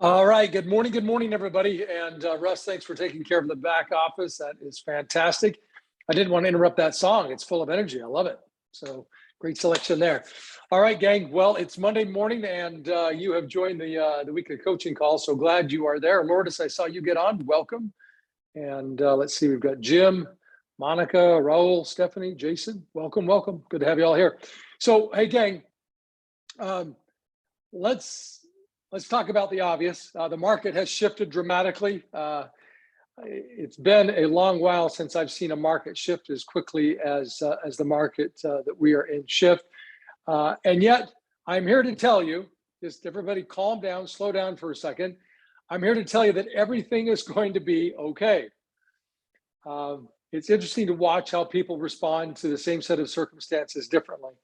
All right. Good morning, everybody. And Russ, thanks for taking care of the back office. That is fantastic. I didn't want to interrupt that song. It's full of energy. I love it. So great selection there. All right, gang. Well, it's Monday morning, and you have joined the weekly coaching call. So glad you are there. Lourdes, I saw you get on. Welcome. And let's see, we've got Jim, Monica, Raul, Stephanie, Jason. Welcome. Good to have you all here. So, hey, gang. Let's talk about the obvious. The market has shifted dramatically. It's been a long while since I've seen a market shift as quickly as the market that we are in shift. And yet, I'm here to tell you, just everybody calm down, slow down for a second. I'm here to tell you that everything is going to be okay. It's interesting to watch how people respond to the same set of circumstances differently.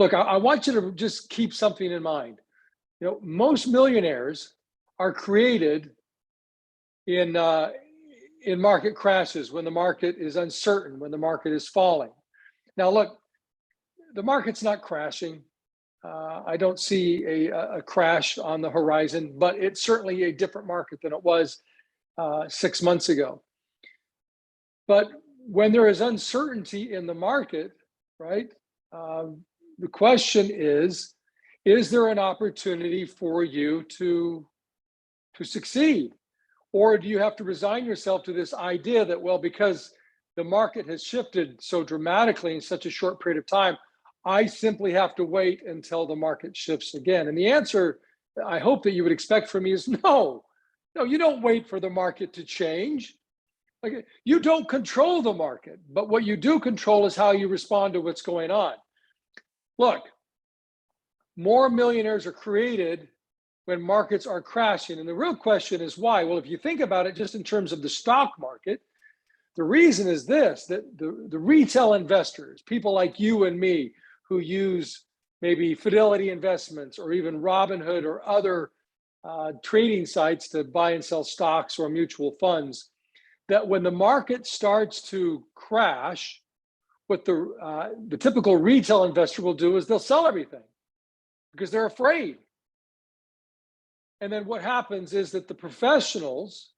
Look, I want you to just keep something in mind. You know, most millionaires are created in market crashes, when the market is uncertain, when the market is falling. Now, look, the market's not crashing. I don't see a crash on the horizon, but it's certainly a different market than it was 6 months ago. But when there is uncertainty in the market, right, the question is there an opportunity for you to succeed? Or do you have to resign yourself to this idea that, well, because the market has shifted so dramatically in such a short period of time, I simply have to wait until the market shifts again? And the answer I hope that you would expect from me is no, you don't wait for the market to change. Like, you don't control the market, but what you do control is how you respond to what's going on. Look, more millionaires are created when markets are crashing. And the real question is why? Well, if you think about it just in terms of the stock market, the reason is this, that the retail investors, people like you and me who use maybe Fidelity Investments or even Robinhood or other trading sites to buy and sell stocks or mutual funds, that when the market starts to crash, what the typical retail investor will do is they'll sell everything because they're afraid. And then what happens is that the professionals,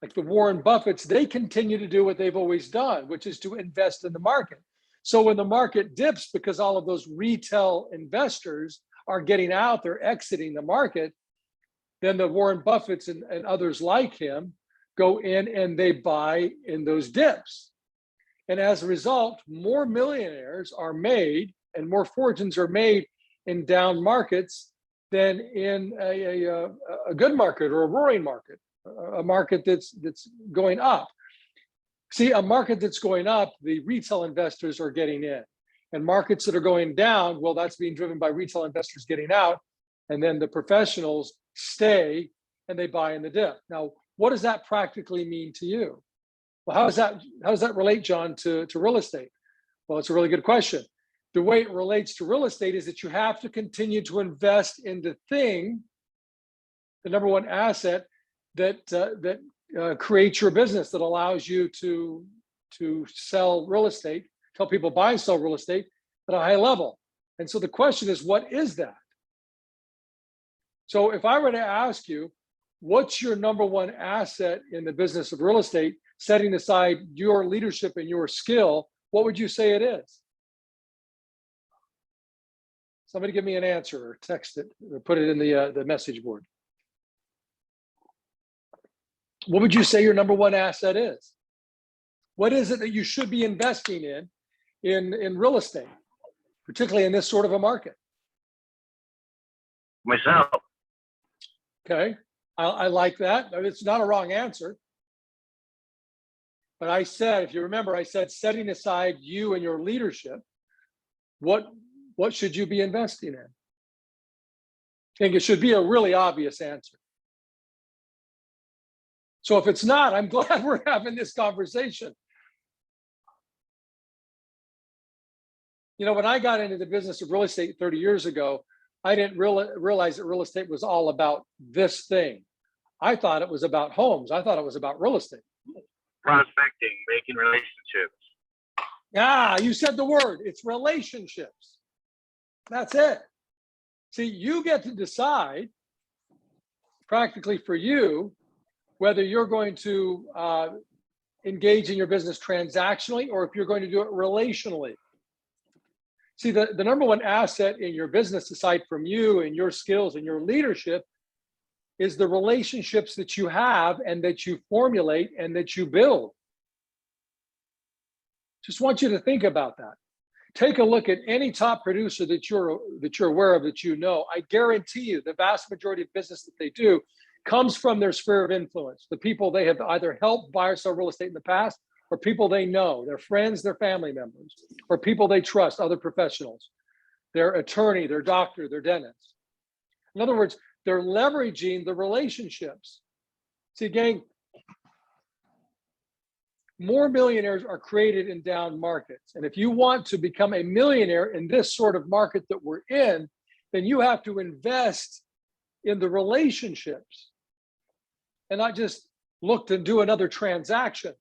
like the Warren Buffetts, they continue to do what they've always done, which is to invest in the market. So when the market dips, because all of those retail investors are getting out, they're exiting the market, then the Warren Buffetts and others like him go in and they buy in those dips. And as a result, more millionaires are made and more fortunes are made in down markets than in a good market or a roaring market, a market that's going up. See, a market that's going up, the retail investors are getting in. And markets that are going down, well, that's being driven by retail investors getting out. And then the professionals stay and they buy in the dip. Now, what does that practically mean to you? Well, how does that relate, John, to real estate? Well, it's a really good question. The way it relates to real estate is that you have to continue to invest in the thing, the number one asset that creates your business, that allows you to sell real estate, tell people buy and sell real estate at a high level. And so the question is, what is that? So if I were to ask you, what's your number one asset in the business of real estate, setting aside your leadership and your skill, what would you say it is? Somebody give me an answer, or text it, or put it in the message board. What would you say your number one asset is? What is it that you should be investing in real estate, particularly in this sort of a market? Myself. Okay, I like that. It's not a wrong answer. But I said, if you remember, I said setting aside you and your leadership, what should you be investing in? I think it should be a really obvious answer. So if it's not, I'm glad we're having this conversation. You know, when I got into the business of real estate 30 years ago, I didn't realize that real estate was all about this thing. I thought it was about homes. I thought it was about real estate. Prospecting, making relationships. Yeah, you said the word. It's relationships. That's it. See, you get to decide practically for you, whether you're going to engage in your business transactionally or if you're going to do it relationally. See, the number one asset in your business, aside from you and your skills and your leadership, is the relationships that you have and that you formulate and that you build. Just want you to think about that. Take a look at any top producer that you're aware of, that you know. I guarantee you the vast majority of business that they do comes from their sphere of influence, the people they have either helped buy or sell real estate in the past, or people they know, their friends, their family members, or people they trust, other professionals, their attorney, their doctor, their dentist. In other words, they're leveraging the relationships. See, gang, more millionaires are created in down markets. And if you want to become a millionaire in this sort of market that we're in, then you have to invest in the relationships and not just look to do another transaction.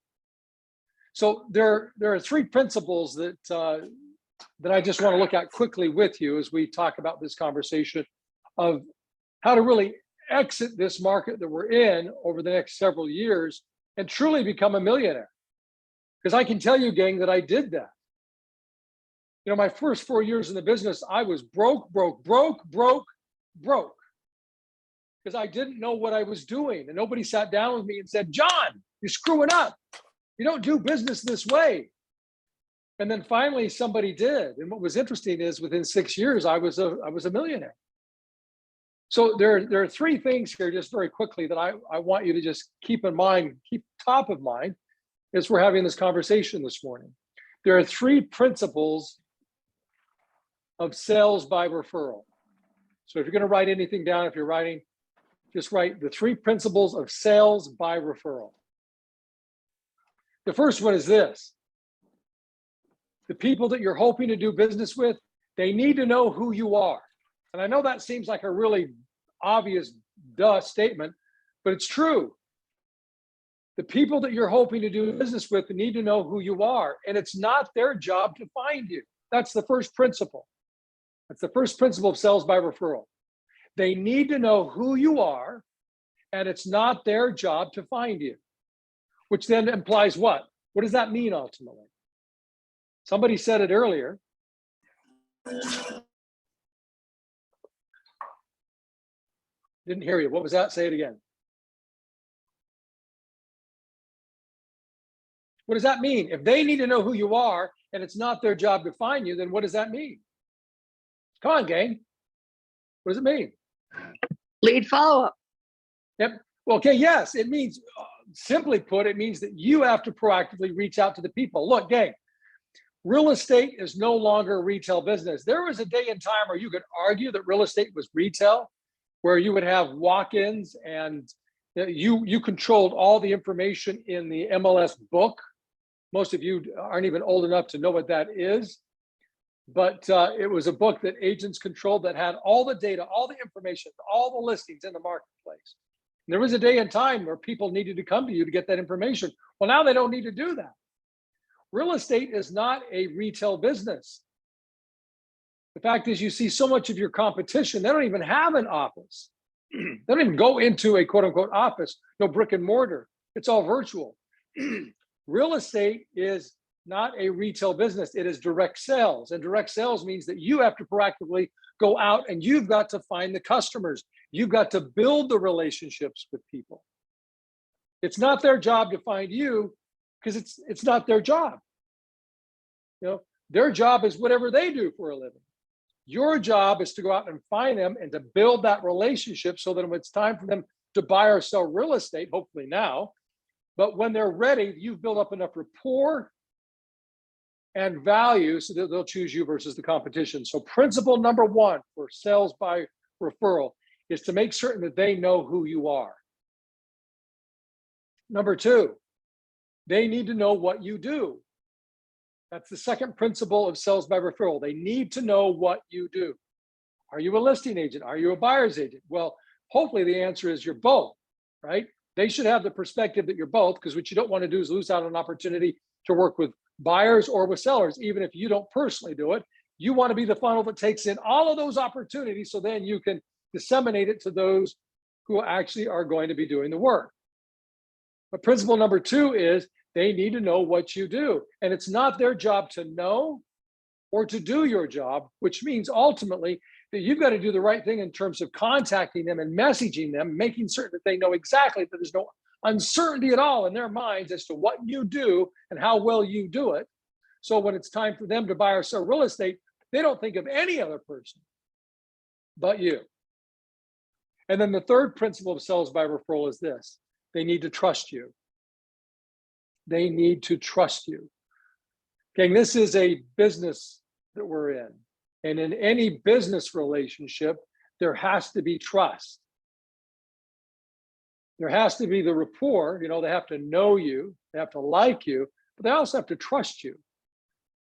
So there are three principles that I just want to look at quickly with you as we talk about this conversation of how to really exit this market that we're in over the next several years and truly become a millionaire. Because I can tell you, gang, that I did that. You know, my first 4 years in the business, I was broke. Because I didn't know what I was doing. And nobody sat down with me and said, John, you're screwing up. You don't do business this way. And then finally somebody did. And what was interesting is within 6 years, I was a millionaire. So there are three things here just very quickly that I want you to just keep in mind, keep top of mind as we're having this conversation this morning. There are three principles of sales by referral. So if you're going to write anything down, if you're writing, just write the three principles of sales by referral. The first one is this: the people that you're hoping to do business with, they need to know who you are. And I know that seems like a really obvious duh statement, but it's true. The people that you're hoping to do business with need to know who you are, and it's not their job to find you. That's the first principle. That's the first principle of sales by referral. They need to know who you are, and it's not their job to find you, which then implies what? What does that mean ultimately? Somebody said it earlier. Didn't hear you. What was that? Say it again. What does that mean? If they need to know who you are and it's not their job to find you, then what does that mean? Come on, gang. What does it mean? Lead follow-up. Yep. Well, okay, yes, it means, simply put, it means that you have to proactively reach out to the people. Look, gang, real estate is no longer a retail business. There was a day and time where you could argue that real estate was retail, where you would have walk-ins and you controlled all the information in the MLS book. Most of you aren't even old enough to know what that is. But it was a book that agents controlled that had all the data, all the information, all the listings in the marketplace. And there was a day and time where people needed to come to you to get that information. Well, now they don't need to do that. Real estate is not a retail business. The fact is, you see so much of your competition, they don't even have an office. They don't even go into a quote unquote office, no brick and mortar. It's all virtual. Real estate is not a retail business. It is direct sales. And direct sales means that you have to proactively go out and you've got to find the customers. You've got to build the relationships with people. It's not their job to find you because it's not their job. You know, their job is whatever they do for a living. Your job is to go out and find them and to build that relationship so that when it's time for them to buy or sell real estate, hopefully now, but when they're ready, you've built up enough rapport and value so that they'll choose you versus the competition. So principle number one for sales by referral is to make certain that they know who you are. Number two, they need to know what you do. That's the second principle of sales by referral. They need to know what you do. Are you a listing agent? Are you a buyer's agent? Well, hopefully the answer is you're both, right? They should have the perspective that you're both, because what you don't want to do is lose out on an opportunity to work with buyers or with sellers, even if you don't personally do it. You want to be the funnel that takes in all of those opportunities so then you can disseminate it to those who actually are going to be doing the work. But principle number 2 is they need to know what you do. And it's not their job to know or to do your job, which means ultimately that you've got to do the right thing in terms of contacting them and messaging them, making certain that they know exactly that there's no uncertainty at all in their minds as to what you do and how well you do it. So when it's time for them to buy or sell real estate, they don't think of any other person but you. And then the third principle of sales by referral is this: they need to trust you. They need to trust you. Okay, this is a business that we're in. And in any business relationship, there has to be trust. There has to be the rapport. They have to know you, they have to like you, but they also have to trust you.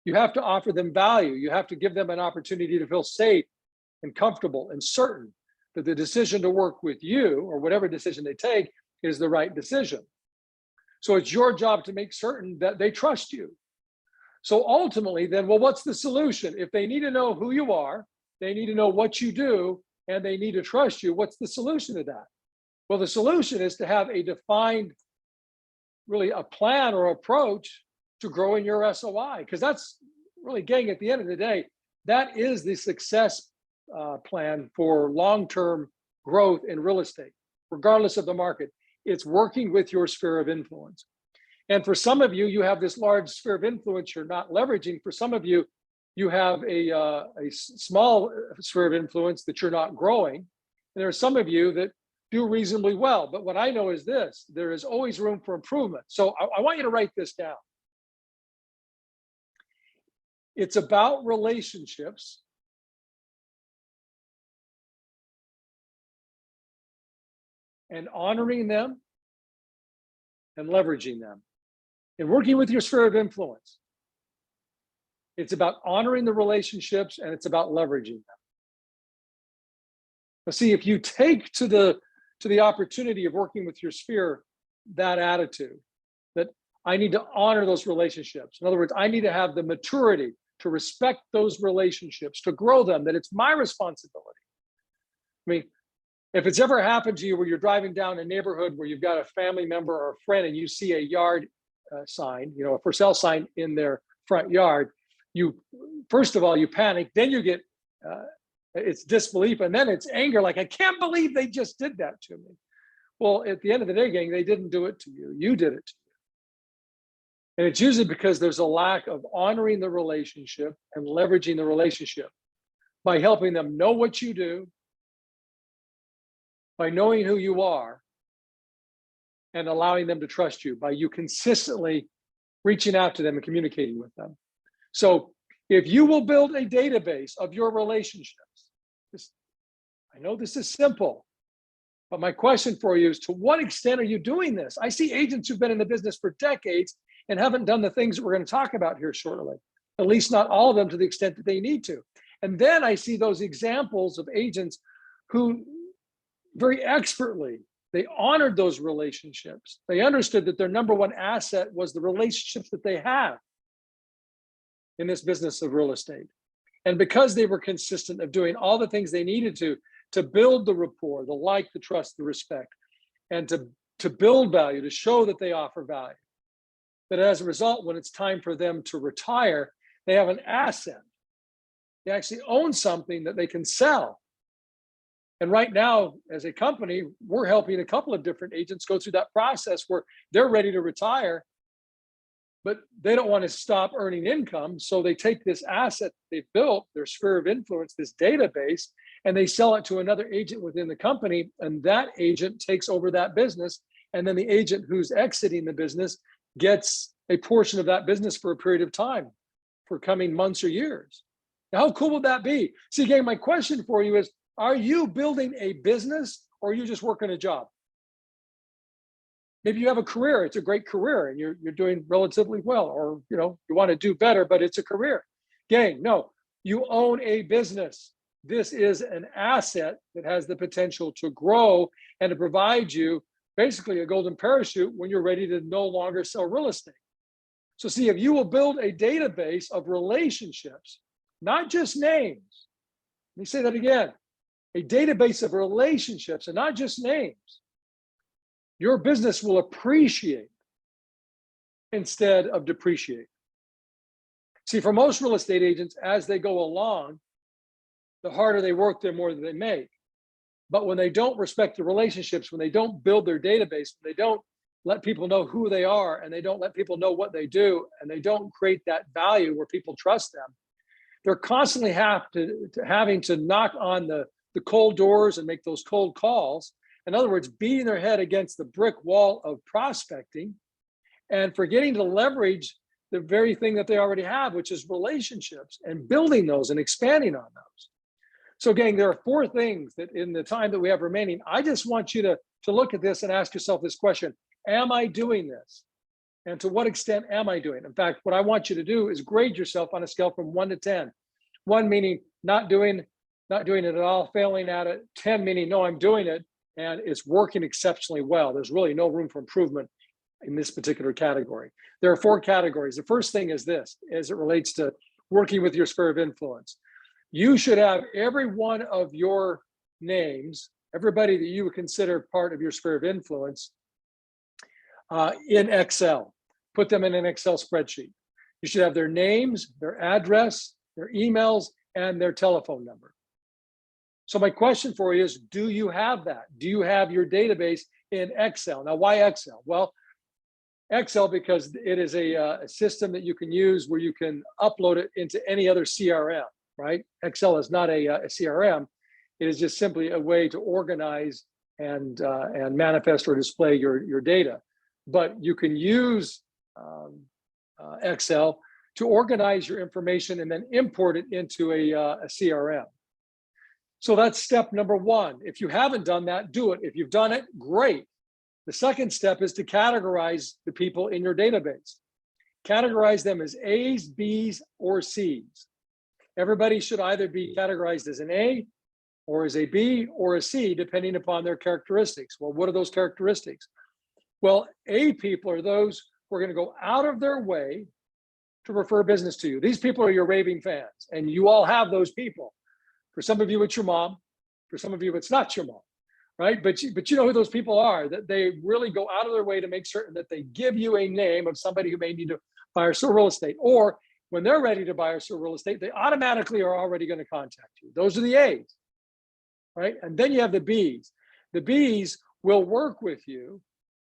You have to offer them value. You have to give them an opportunity to feel safe and comfortable and certain that the decision to work with you, or whatever decision they take, is the right decision. So it's your job to make certain that they trust you. So ultimately then, well, what's the solution? If they need to know who you are, they need to know what you do, and they need to trust you, what's the solution to that? Well, the solution is to have a defined, really a plan or approach to growing your SOI, because that's really, gang, at the end of the day, that is the success plan for long-term growth in real estate, regardless of the market. It's working with your sphere of influence. And for some of you, you have this large sphere of influence you're not leveraging. For some of you, you have a small sphere of influence that you're not growing. And there are some of you that do reasonably well. But what I know is this: there is always room for improvement. So I want you to write this down. It's about relationships. And honoring them and leveraging them. And working with your sphere of influence. It's about honoring the relationships, and it's about leveraging them. But see, if you take to the opportunity of working with your sphere that attitude, that I need to honor those relationships. In other words, I need to have the maturity to respect those relationships, to grow them, that it's my responsibility. I mean, if it's ever happened to you where you're driving down a neighborhood where you've got a family member or a friend and you see a yard sign, a for sale sign in their front yard, first of all, you panic, then you get, it's disbelief, and then it's anger, like, I can't believe they just did that to me. Well, at the end of the day, gang, they didn't do it to you, you did it to you. And it's usually because there's a lack of honoring the relationship and leveraging the relationship by helping them know what you do, by knowing who you are, and allowing them to trust you, by you consistently reaching out to them and communicating with them. So if you will build a database of your relationships, I know this is simple, but my question for you is, to what extent are you doing this? I see agents who've been in the business for decades and haven't done the things that we're going to talk about here shortly, at least not all of them to the extent that they need to. And then I see those examples of agents who very expertly, they honored those relationships. They understood that their number one asset was the relationships that they have in this business of real estate. And because they were consistent of doing all the things they needed to build the rapport, the like, the trust, the respect, and to build value, to show that they offer value, that as a result, when it's time for them to retire, they have an asset. They actually own something that they can sell. And right now, as a company, we're helping a couple of different agents go through that process where they're ready to retire, but they don't want to stop earning income. So they take this asset they've built, their sphere of influence, this database, and they sell it to another agent within the company. And that agent takes over that business. And then the agent who's exiting the business gets a portion of that business for a period of time, for coming months or years. Now, how cool would that be? See, again, my question for you is, are you building a business, or are you just working a job? Maybe you have a career, it's a great career, and you're doing relatively well, or you want to do better, but it's a career. Gang, no, you own a business. This is an asset that has the potential to grow and to provide you basically a golden parachute when you're ready to no longer sell real estate. So see, if you will build a database of relationships, not just names. Let me say that again. a database of relationships and not just names, your business will appreciate instead of depreciate. See, for most real estate agents, as they go along, the harder they work, the more that they make. But when they don't respect the relationships, when they don't build their database, when they don't let people know who they are, and they don't let people know what they do, and they don't create that value where people trust them, they're constantly having to knock on the cold doors and make those cold calls. In other words, beating their head against the brick wall of prospecting and forgetting to leverage the very thing that they already have, which is relationships, and building those and expanding on those. So gang, there are 4 things that in the time that we have remaining, I just want you to look at this and ask yourself this question: am I doing this? And to what extent am I doing? In fact, what I want you to do is grade yourself on a scale from 1 to 10. 1 meaning not doing it at all, failing at it. 10 meaning no, I'm doing it and it's working exceptionally well. There's really no room for improvement in this particular category. There are 4 categories. The first thing is this, as it relates to working with your sphere of influence. You should have every one of your names, everybody that you would consider part of your sphere of influence, in Excel. Put them in an Excel spreadsheet. You should have their names, their address, their emails, and their telephone number. So my question for you is, do you have that? Do you have your database in Excel? Now, why Excel? Well, Excel because it is a system that you can use where you can upload it into any other CRM, right? Excel is not a CRM. It is just simply a way to organize and manifest or display your data. But you can use Excel to organize your information and then import it into a CRM. So that's step number 1. If you haven't done that, do it. If you've done it, great. The second step is to categorize the people in your database. Categorize them as A's, B's, or C's. Everybody should either be categorized as an A, or as a B, or a C, depending upon their characteristics. Well, what are those characteristics? Well, A people are those who are going to go out of their way to refer business to you. These people are your raving fans, and you all have those people. For some of you, it's your mom. For some of you, it's not your mom, right? But you know who those people are, that they really go out of their way to make certain that they give you a name of somebody who may need to buy or sell real estate. Or when they're ready to buy or sell real estate, they automatically are already going to contact you. Those are the A's, right? And then you have the B's. The B's will work with you,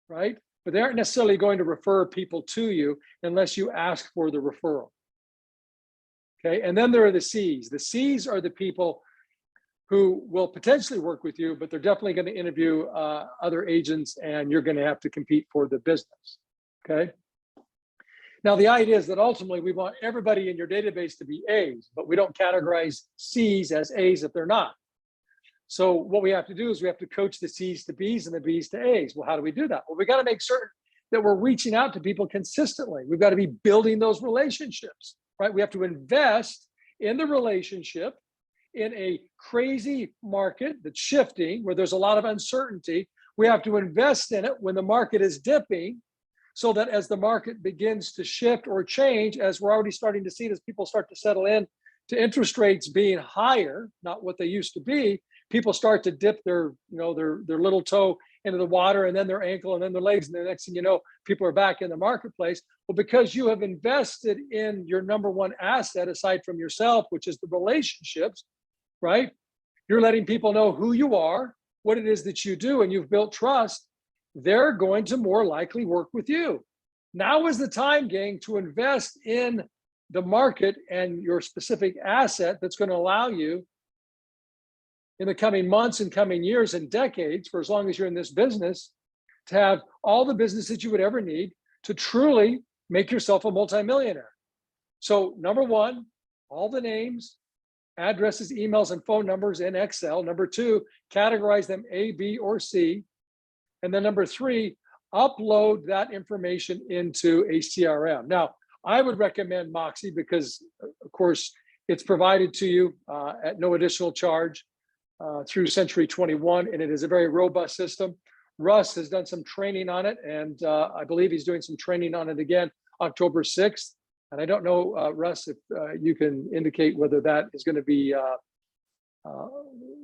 right? But they aren't necessarily going to refer people to you unless you ask for the referral. Okay, and then there are the C's. The C's are the people who will potentially work with you, but they're definitely going to interview other agents, and you're going to have to compete for the business. Okay. Now, the idea is that ultimately we want everybody in your database to be A's, but we don't categorize C's as A's if they're not. So what we have to do is we have to coach the C's to B's and the B's to A's. Well, how do we do that? Well, we got to make certain that we're reaching out to people consistently. We've got to be building those relationships, right? We have to invest in the relationship in a crazy market that's shifting, where there's a lot of uncertainty. We have to invest in it when the market is dipping, so that as the market begins to shift or change, as we're already starting to see, as people start to settle in to interest rates being higher, not what they used to be, people start to dip their little toe into the water, and then their ankle, and then their legs, and the next thing you know, people are back in the marketplace. Well, because you have invested in your number 1 asset aside from yourself, which is the relationships, right? You're letting people know who you are, what it is that you do, and you've built trust. They're going to more likely work with you. Now is the time, gang, to invest in the market and your specific asset that's going to allow you in the coming months and coming years and decades, for as long as you're in this business, to have all the business that you would ever need to truly make yourself a multimillionaire. So number 1, all the names, addresses, emails, and phone numbers in Excel. Number 2, categorize them A, B, or C. And then number 3, upload that information into a CRM. Now, I would recommend Moxie because, of course, it's provided to you at no additional charge through Century 21, and it is a very robust system. Russ has done some training on it, and I believe he's doing some training on it again October 6th. And I don't know, Russ, if you can indicate whether that is going to be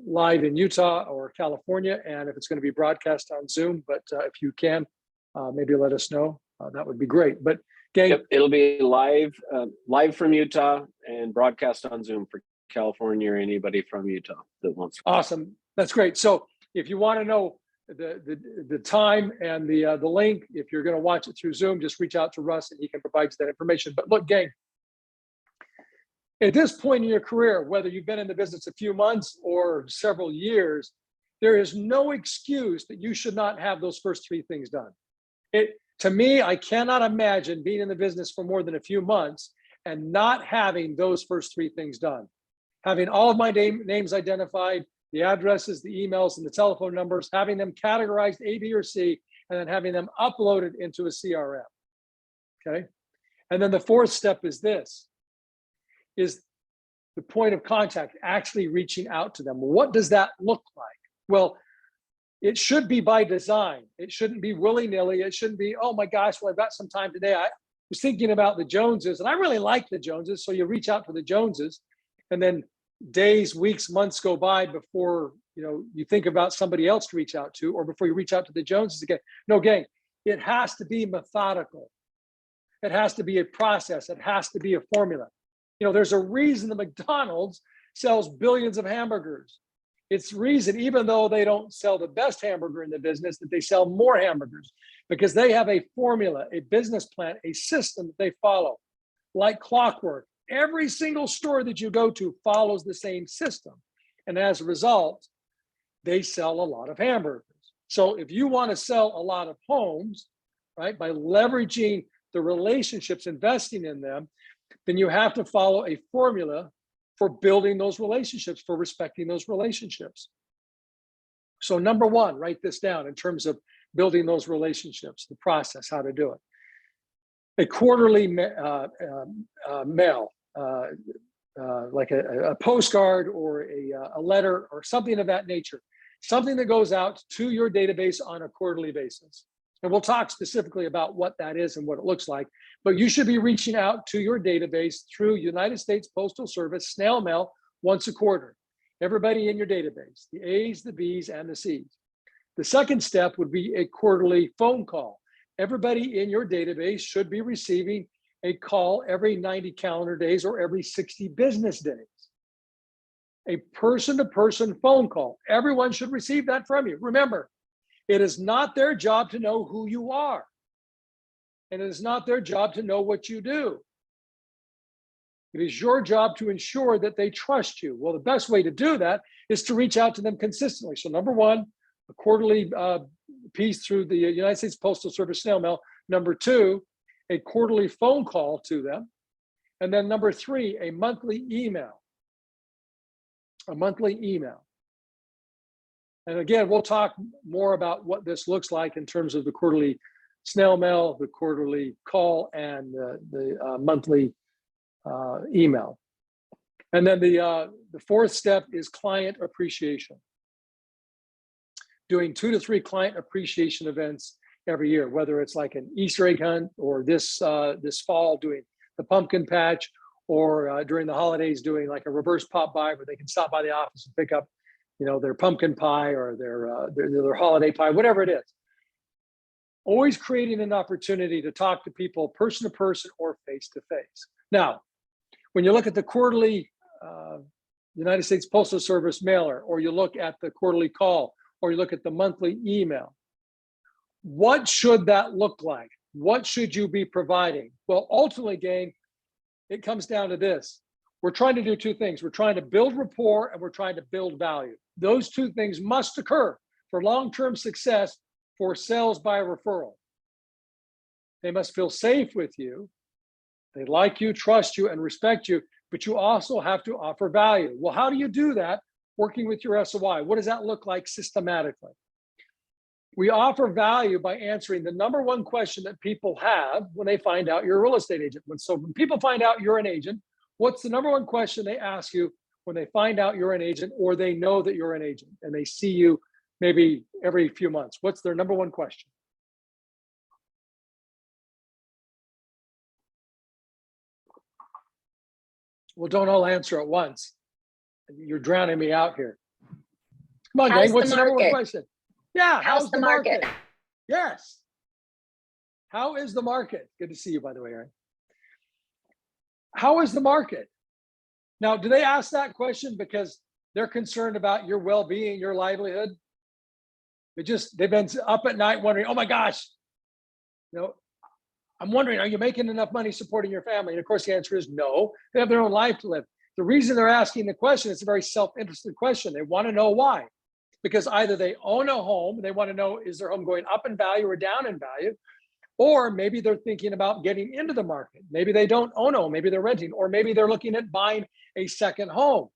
live in Utah or California, and if it's going to be broadcast on Zoom. But if you can, maybe let us know. That would be great. But gang, Yep, it'll be live from Utah and broadcast on Zoom for California or anybody from Utah that wants. Awesome. That's great. So if you want to know the time and the link, if you're going to watch it through Zoom, just reach out to Russ and he can provide you that information. But look, gang, at this point in your career, whether you've been in the business a few months or several years, there is no excuse that you should not have those first three things done. To me, I cannot imagine being in the business for more than a few months and not having those first three things done. Having all of my names identified, the addresses, the emails, and the telephone numbers, having them categorized A, B, or C, and then having them uploaded into a CRM, okay? And then the fourth step is this, is the point of contact, actually reaching out to them. What does that look like? Well, it should be by design. It shouldn't be willy-nilly. It shouldn't be, oh my gosh, well, I've got some time today. I was thinking about the Joneses, and I really like the Joneses, so you reach out to the Joneses, and then days, weeks, months go by before you think about somebody else to reach out to, or before you reach out to the Joneses again. No, gang, it has to be methodical. It has to be a process. It has to be a formula. There's a reason the McDonald's sells billions of hamburgers. It's reason, even though they don't sell the best hamburger in the business, that they sell more hamburgers, because they have a formula, a business plan, a system that they follow like clockwork. Every single store that you go to follows the same system. And as a result, they sell a lot of hamburgers. So if you want to sell a lot of homes, right, by leveraging the relationships, investing in them, then you have to follow a formula for building those relationships, for respecting those relationships. So number one, write this down in terms of building those relationships, the process, how to do it. A quarterly mail, like a postcard or a letter or something of that nature, something that goes out to your database on a quarterly basis. And we'll talk specifically about what that is and what it looks like, but you should be reaching out to your database through United States Postal Service snail mail once a quarter. Everybody in your database, the A's, the B's, and the C's. The second step would be a quarterly phone call. Everybody in your database should be receiving a call every 90 calendar days or every 60 business days. A person-to-person phone call. Everyone should receive that from you. Remember, it is not their job to know who you are. And it is not their job to know what you do. It is your job to ensure that they trust you. Well, the best way to do that is to reach out to them consistently. So number one, a quarterly piece through the United States Postal Service snail mail. Number two, a quarterly phone call to them. And then number three, a monthly email. A monthly email. And again, we'll talk more about what this looks like in terms of the quarterly snail mail, the quarterly call, and the monthly email. And then the fourth step is client appreciation. Doing 2 to 3 client appreciation events every year, whether it's like an Easter egg hunt or this fall doing the pumpkin patch, or during the holidays doing like a reverse pop by where they can stop by the office and pick up their pumpkin pie or their holiday pie, whatever it is. Always creating an opportunity to talk to people person to person or face to face. Now, when you look at the quarterly United States Postal Service mailer, or you look at the quarterly call, or you look at the monthly email, what should that look like? What should you be providing? Well, ultimately, gang, it comes down to this. We're trying to do two things. We're trying to build rapport and we're trying to build value. Those two things must occur for long-term success for sales by referral. They must feel safe with you. They like you, trust you, and respect you, but you also have to offer value. Well, how do you do that? Working with your SOI. What does that look like systematically? We offer value by answering the number one question that people have when they find out you're a real estate agent. When people find out you're an agent, what's the number one question they ask you when they find out you're an agent, or they know that you're an agent and they see you maybe every few months? What's their number one question? Well, don't all answer at once. You're drowning me out here. Come on, How's gang. the What's the number one market? question? Yeah. How's the market? Yes. How is the market? Good to see you, by the way, Aaron. How is the market? Now, do they ask that question because they're concerned about your well-being, your livelihood? They've been up at night wondering, oh my gosh, I'm wondering, are you making enough money supporting your family? And of course, the answer is no. They have their own life to live. The reason they're asking the question, it's a very self-interested question. They want to know why. Because either they own a home, they want to know, is their home going up in value or down in value? Or maybe they're thinking about getting into the market. Maybe they don't own a home, maybe they're renting, or maybe they're looking at buying a second home.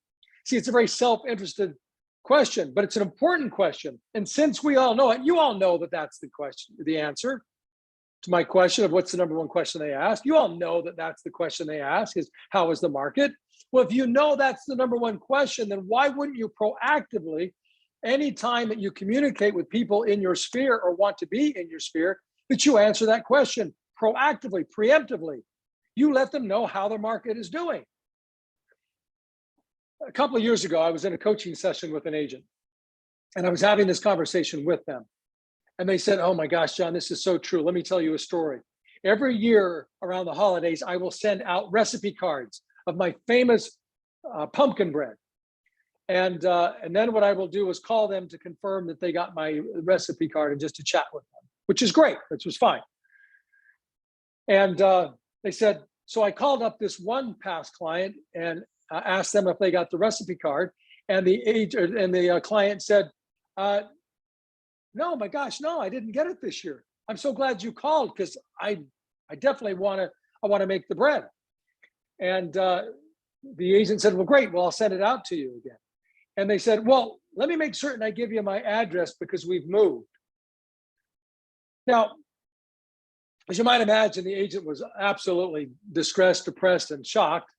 See, it's a very self-interested question, but it's an important question. And since we all know it, you all know that that's the question, the answer to my question of what's the number one question they ask. You all know that that's the question they ask is, how is the market? Well, if you know that's the number one question, then why wouldn't you proactively, anytime that you communicate with people in your sphere or want to be in your sphere, that you answer that question proactively, preemptively. You let them know how the market is doing. A couple of years ago, I was in a coaching session with an agent, and I was having this conversation with them. And they said, oh my gosh, John, this is so true. Let me tell you a story. Every year around the holidays, I will send out recipe cards of my famous pumpkin bread. And then what I will do is call them to confirm that they got my recipe card and just to chat with them, which is great, which was fine. And they said, so I called up this one past client and asked them if they got the recipe card. And the client said, no, my gosh, no, I didn't get it this year. I'm so glad you called because I definitely want to make the bread. And the agent said, well, great, well, I'll send it out to you again. And they said, well, let me make certain I give you my address because we've moved. Now, as you might imagine, the agent was absolutely distressed, depressed, and shocked.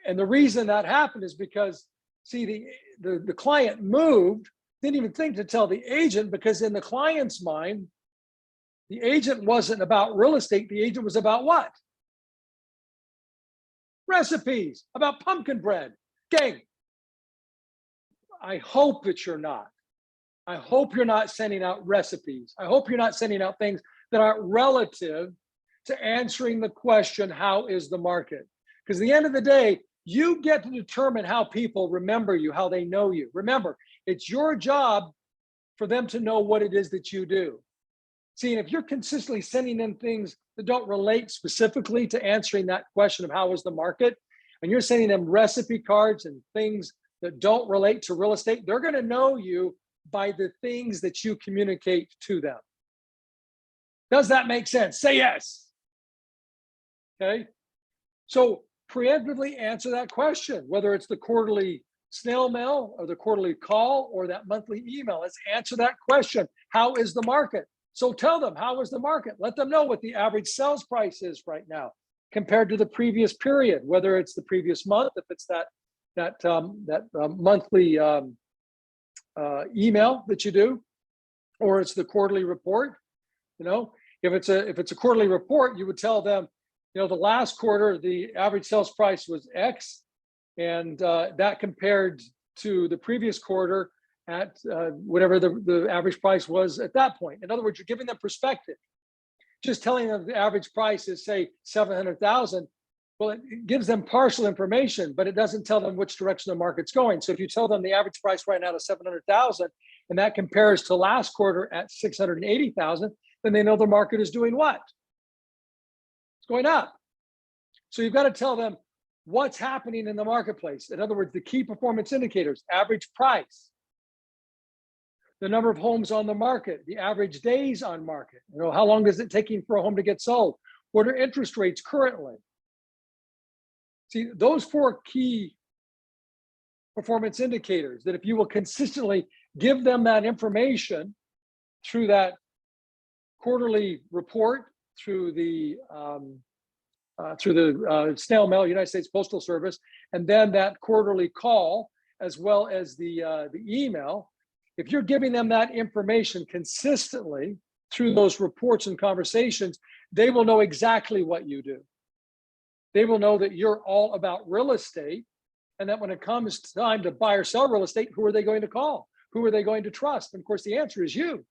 And the reason that happened is because, see, the client moved, didn't even think to tell the agent, because in the client's mind, the agent wasn't about real estate. The agent was about what? Recipes, about pumpkin bread. Gang, I hope that you're not. I hope you're not sending out recipes. I hope you're not sending out things that aren't relative to answering the question, how is the market? Because at the end of the day, you get to determine how people remember you, how they know you. Remember, it's your job for them to know what it is that you do. See, if you're consistently sending them things that don't relate specifically to answering that question of how is the market, and you're sending them recipe cards and things that don't relate to real estate, they're going to know you by the things that you communicate to them. Does that make sense? Say yes. Okay. So preemptively answer that question, whether it's the quarterly snail mail or the quarterly call or that monthly email. Let's answer that question. How is the market? So tell them, how is the market? Let them know what the average sales price is right now compared to the previous period, whether it's the previous month, if it's that monthly email that you do, or it's the quarterly report. If it's a quarterly report, you would tell them, the last quarter, the average sales price was X, and that compared to the previous quarter at whatever the average price was at that point. In other words, you're giving them perspective. Just telling them the average price is, say, 700,000. Well, it gives them partial information, but it doesn't tell them which direction the market's going. So if you tell them the average price right now is 700,000, and that compares to last quarter at 680,000, then they know the market is doing what? It's going up. So you've got to tell them what's happening in the marketplace. In other words, the key performance indicators: average price, the number of homes on the market, the average days on market. How long is it taking for a home to get sold? What are interest rates currently? See, those four key performance indicators that if you will consistently give them that information through that quarterly report, through the snail mail, United States Postal Service, and then that quarterly call, as well as the email, if you're giving them that information consistently through those reports and conversations, they will know exactly what you do. They will know that you're all about real estate, And that when it comes time to buy or sell real estate, who are they going to call? Who are they going to trust? And of course, the answer is you.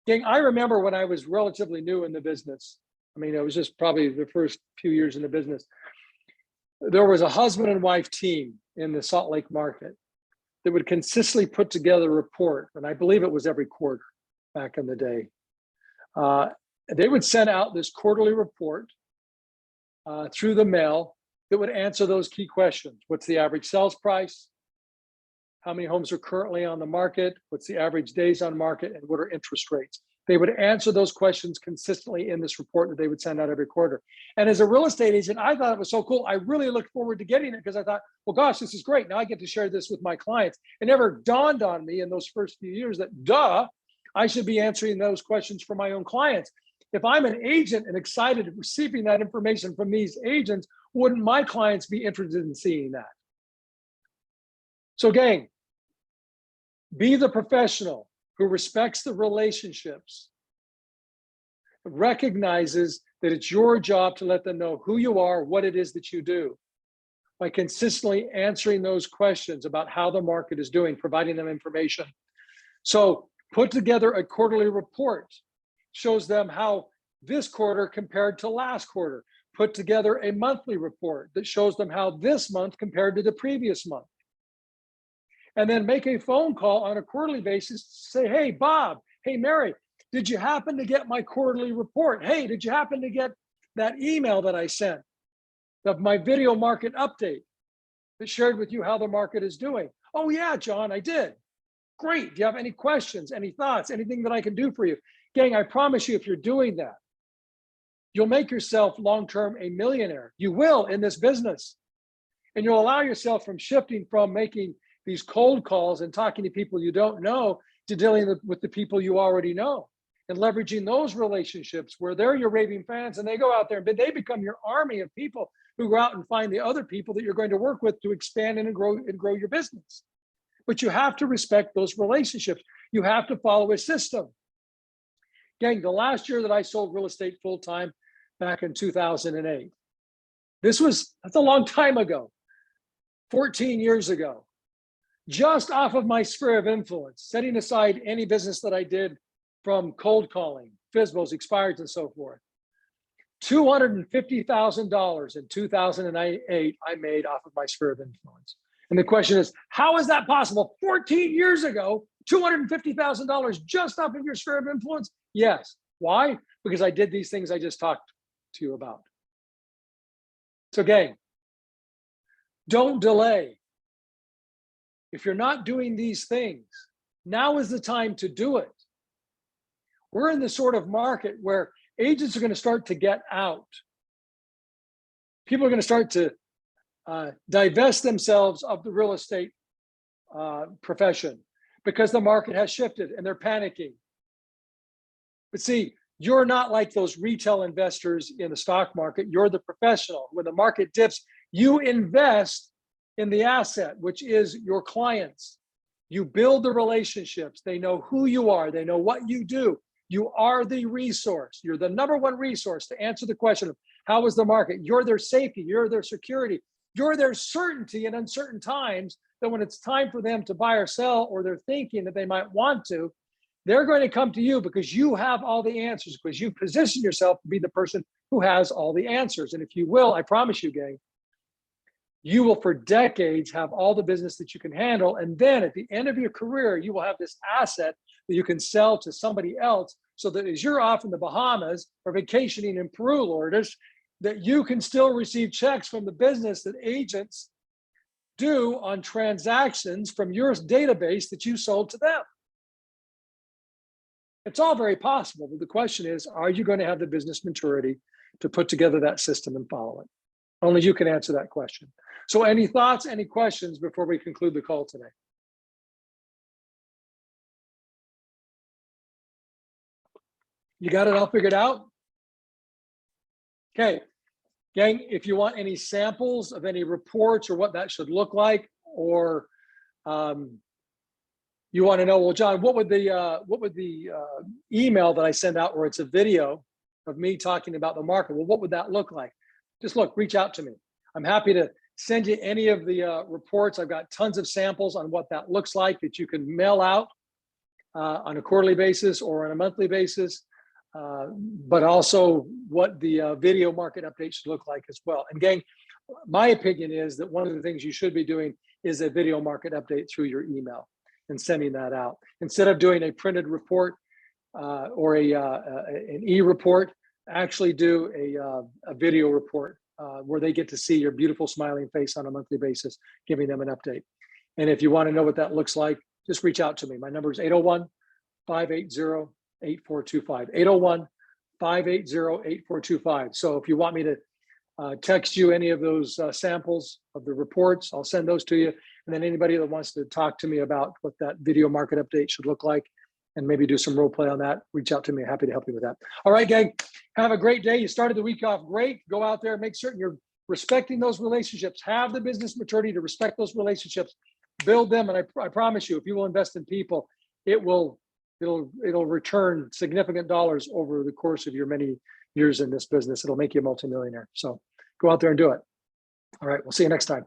Gang, I remember when I was relatively new in the business. I mean, it was just probably the first few years in the business. There was a husband and wife team in the Salt Lake market that would consistently put together a report. And I believe it was every quarter back in the day. They would send out this quarterly report through the mail that would answer those key questions. What's the average sales price? How many homes are currently on the market? What's the average days on market? And what are interest rates? They would answer those questions consistently in this report that they would send out every quarter. And as a real estate agent, I thought it was so cool. I really looked forward to getting it because I thought, well, gosh, this is great. Now I get to share this with my clients. It never dawned on me in those first few years that, I should be answering those questions for my own clients. If I'm an agent and excited receiving that information from these agents, wouldn't my clients be interested in seeing that? So gang, be the professional who respects the relationships, recognizes that it's your job to let them know who you are, what it is that you do, by consistently answering those questions about how the market is doing, providing them information. So put together a quarterly report, shows them how this quarter compared to last quarter. Put together a monthly report that shows them how this month compared to the previous month. And then make a phone call on a quarterly basis to say, hey, Bob, hey, Mary, did you happen to get my quarterly report? Hey, did you happen to get that email that I sent of my video market update that shared with you how the market is doing? Oh yeah, John, I did. Great. Do you have any questions, any thoughts, anything that I can do for you? Gang, I promise you, if you're doing that, you'll make yourself long-term a millionaire. You will in this business. And you'll allow yourself from shifting from making these cold calls and talking to people you don't know to dealing with the people you already know and leveraging those relationships where they're your raving fans and they go out there and they become your army of people who go out and find the other people that you're going to work with to expand and grow your business. But you have to respect those relationships. You have to follow a system. Gang, the last year that I sold real estate full-time back in 2008, that's a long time ago, 14 years ago. Just off of my sphere of influence, setting aside any business that I did from cold calling, FSBOs, expireds, and so forth. $250,000 in 2008 I made off of my sphere of influence. And the question is, how is that possible? 14 years ago, $250,000 just off of your sphere of influence? Yes. Why? Because I did these things I just talked to you about. So gang, don't delay. If you're not doing these things, now is the time to do it. We're in the sort of market where agents are going to start to get out. People are going to start to divest themselves of the real estate profession because the market has shifted and they're panicking. But see, you're not like those retail investors in the stock market. You're the professional. When the market dips, you invest in the asset, which is your clients. You build the relationships. They know who you are. They know what you do. You are the resource. You're the number one resource to answer the question of how is the market? You're their safety. You're their security. You're their certainty in uncertain times that when it's time for them to buy or sell, or they're thinking that they might want to, they're going to come to you because you have all the answers, because you position yourself to be the person who has all the answers. And if you will, I promise you, gang, you will for decades have all the business that you can handle. And then at the end of your career, you will have this asset that you can sell to somebody else so that as you're off in the Bahamas or vacationing in Peru, Lourdes, that you can still receive checks from the business that agents do on transactions from your database that you sold to them. It's all very possible, but the question is, are you going to have the business maturity to put together that system and follow it? Only you can answer that question. So any thoughts, any questions before we conclude the call today? You got it all figured out? Okay, gang, if you want any samples of any reports or what that should look like, or you want to know, well, John, what would the email that I send out where it's a video of me talking about the market, well, what would that look like? Just reach out to me. I'm happy to send you any of the reports. I've got tons of samples on what that looks like that you can mail out on a quarterly basis or on a monthly basis, but also what the video market update should look like as well. And gang, my opinion is that one of the things you should be doing is a video market update through your email and sending that out. Instead of doing a printed report or an e-report, actually do a video report where they get to see your beautiful smiling face on a monthly basis, giving them an update. And if you want to know what that looks like, just reach out to me. My number is 801-580-8425, 801-580-8425. So if you want me to text you any of those samples of the reports, I'll send those to you. And then anybody that wants to talk to me about what that video market update should look like and maybe do some role play on that, reach out to me. Happy to help you with that. All right, gang, have a great day. You started the week off great. Go out there, make certain you're respecting those relationships. Have the business maturity to respect those relationships, build them. And I promise you, if you will invest in people, it'll return significant dollars over the course of your many years in this business. It'll make you a multimillionaire. So go out there and do it. All right, we'll see you next time.